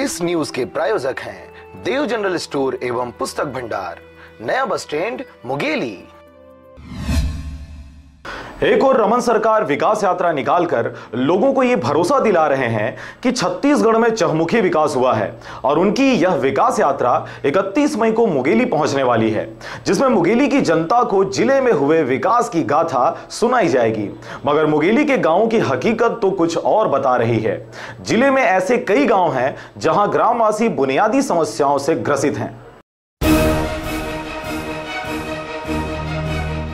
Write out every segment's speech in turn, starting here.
इस न्यूज के प्रायोजक हैं देव जनरल स्टोर एवं पुस्तक भंडार, नया बस स्टैंड, मुंगेली। एक और रमन सरकार विकास यात्रा निकालकर लोगों को यह भरोसा दिला रहे हैं कि छत्तीसगढ़ में चहुमुखी विकास हुआ है और उनकी यह विकास यात्रा 31 मई को मुंगेली पहुंचने वाली है, जिसमें मुंगेली की जनता को जिले में हुए विकास की गाथा सुनाई जाएगी। मगर मुंगेली के गांवों की हकीकत तो कुछ और बता रही है। जिले में ऐसे कई गांव हैं जहां ग्रामवासी बुनियादी समस्याओं से ग्रसित हैं।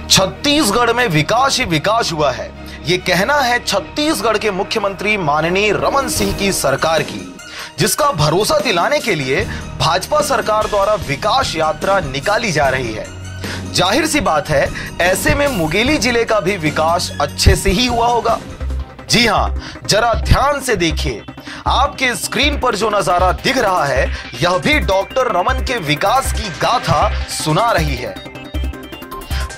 छत्तीसगढ़ में विकास ही विकास हुआ है, ये कहना है छत्तीसगढ़ के मुख्यमंत्री माननीय रमन सिंह की सरकार की, जिसका भरोसा दिलाने के लिए भाजपा सरकार द्वारा विकास यात्रा निकाली जा रही है। जाहिर सी बात है, ऐसे में मुंगेली जिले का भी विकास अच्छे से ही हुआ होगा। जी हां, जरा ध्यान से देखिए, आपके स्क्रीन पर जो नजारा दिख रहा है, यह भी डॉक्टर रमन के विकास की गाथा सुना रही है।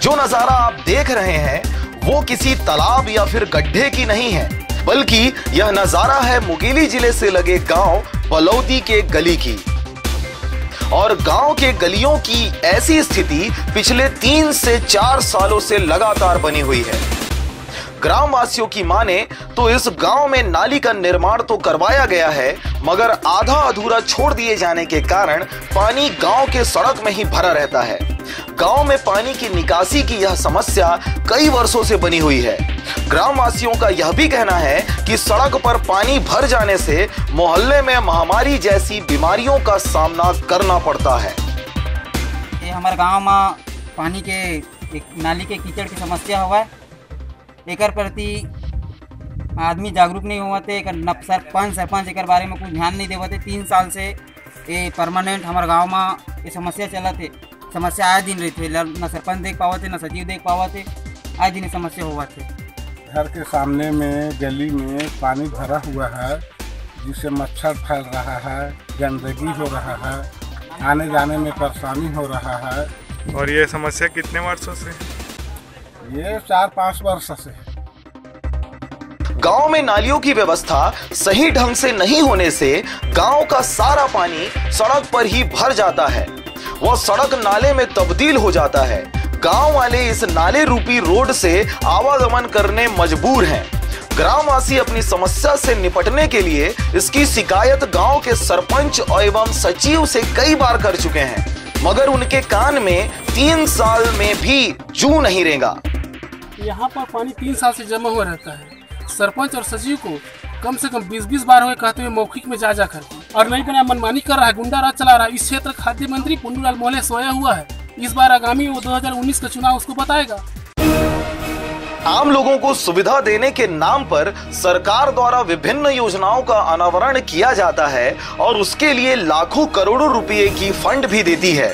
जो नजारा आप देख रहे हैं वो किसी तालाब या फिर गड्ढे की नहीं है, बल्कि यह नजारा है मुंगेली जिले से लगे गांव बलौदी के गली की। और गांव के गलियों की ऐसी स्थिति पिछले 3 से 4 सालों से लगातार बनी हुई है। ग्रामवासियों की माने तो इस गांव में नाली का निर्माण तो करवाया गया है, मगर आधा अधूरा छोड़ दिए जाने के कारण पानी गांव के सड़क में ही भरा रहता है। गांव में पानी की निकासी की यह समस्या कई वर्षों से बनी हुई है। ग्रामवासियों का यह भी कहना है कि सड़क पर पानी भर जाने से मोहल्ले में महामारी जैसी बीमारियों का सामना करना पड़ता है। ये हमारे गांव में पानी के एक नाली के कीचड़ की समस्या हुआ है। एकर प्रति आदमी जागरूक नहीं हुआ थे। सरपंच एकर बारे में कुछ ध्यान नहीं देवते। 3 साल से ये परमानेंट हमारे गांव में ये समस्या चला थे। समस्या आए दिन रही थे, न सरपंच देख पावते, न सचिव देख पावते, आए दिन समस्या हुआ थे। घर के सामने में गली में पानी भरा हुआ है, जिससे मच्छर फैल रहा है, गंदगी हो रहा है, आने जाने में परेशानी हो रहा है। और ये समस्या कितने वर्षों से? ये 4-5 वर्ष से। गांव में नालियों की व्यवस्था सही ढंग से नहीं होने से गांव का सारा पानी सड़क पर ही भर जाता है। वह सड़क नाले में तब्दील हो जाता है। गांव वाले इस नाले रूपी रोड से आवागमन करने मजबूर हैं। ग्रामवासी अपनी समस्या से निपटने के लिए इसकी शिकायत गांव के सरपंच एवं सचिव से कई बार कर चुके हैं, मगर उनके कान में 3 साल में भी जू नहीं रेंगा। यहाँ पर पानी 3 साल से जमा हुआ रहता है। सरपंच और सचिव को कम से कम 20-20 बार हुए कहते हुए मौखिक में जा करके, और नहीं बना मनमानी कर रहा है, गुंडा राज चला रहा है। इस क्षेत्र खाद्य मंत्री पुन्नूलाल मोहले सोया हुआ है। इस बार आगामी वो 2019 का चुनाव उसको बताएगा। आम लोगों को सुविधा देने के नाम पर सरकार द्वारा विभिन्न योजनाओं का अनावरण किया जाता है और उसके लिए लाखों करोड़ों रुपए की फंड भी देती है,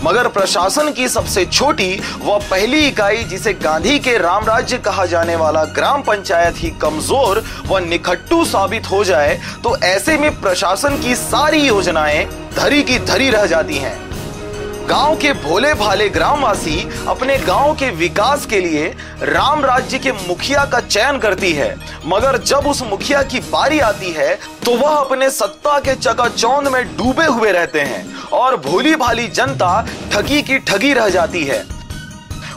मगर प्रशासन की सबसे छोटी व पहली इकाई, जिसे गांधी के रामराज्य कहा जाने वाला ग्राम पंचायत ही कमजोर व निखट्टू साबित हो जाए तो ऐसे में प्रशासन की सारी योजनाएं धरी की धरी रह जाती हैं। गांव के भोले भाले ग्रामवासी अपने गांव के विकास के लिए राम राज्य के मुखिया का चयन करती है, मगर जब उस मुखिया की बारी आती है तो वह अपने सत्ता के चकाचौंध में डूबे हुए रहते हैं और भोली भाली जनता ठगी की ठगी रह जाती है।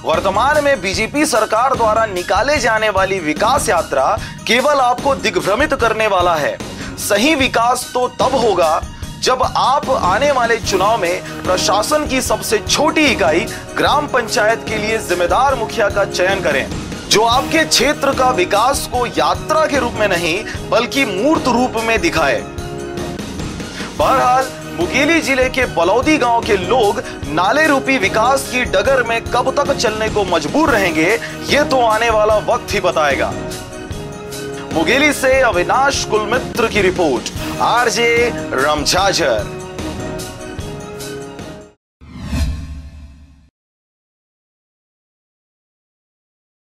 वर्तमान में बीजेपी सरकार द्वारा निकाले जाने वाली विकास यात्रा केवल आपको दिग्भ्रमित करने वाला है। सही विकास तो तब होगा जब आप आने वाले चुनाव में प्रशासन की सबसे छोटी इकाई ग्राम पंचायत के लिए जिम्मेदार मुखिया का चयन करें, जो आपके क्षेत्र का विकास को यात्रा के रूप में नहीं बल्कि मूर्त रूप में दिखाए। बहरहाल मुंगेली जिले के बलौदी गांव के लोग नाले रूपी विकास की डगर में कब तक चलने को मजबूर रहेंगे, ये तो आने वाला वक्त ही बताएगा। मुंगेली से अविनाश कुलमित्र की रिपोर्ट, आरजे रमझाझर।